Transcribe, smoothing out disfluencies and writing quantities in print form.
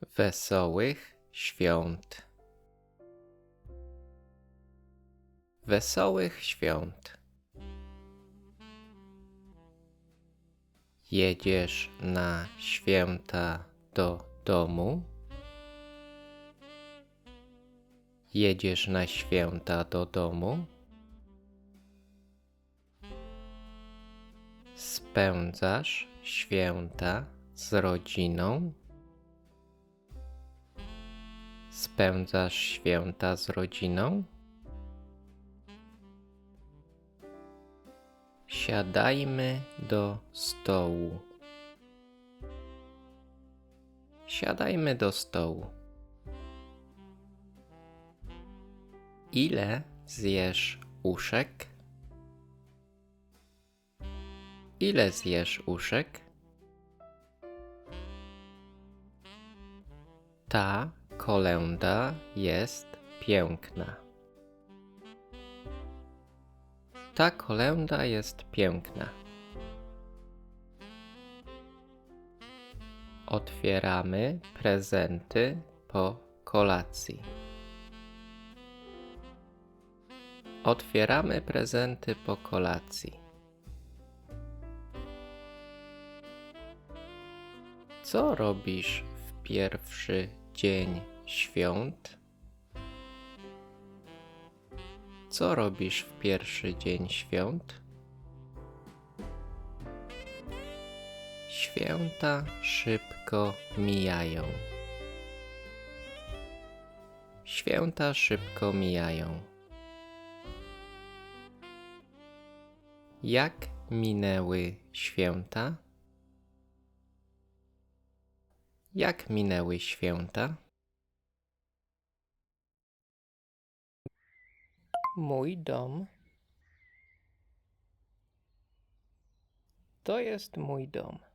Wesołych świąt. Wesołych świąt. Jedziesz na święta do domu? Jedziesz na święta do domu? Spędzasz święta z rodziną? Spędzasz święta z rodziną? Siadajmy do stołu. Siadajmy do stołu. Ile zjesz uszek? Ile zjesz uszek? Ta kolęda jest piękna. Ta kolęda jest piękna. Otwieramy prezenty po kolacji. Otwieramy prezenty po kolacji. Co robisz w pierwszy dzień świąt? Co robisz w pierwszy dzień świąt? Święta szybko mijają. Święta szybko mijają. Jak minęły święta? Jak minęły święta? Mój dom. To jest mój dom.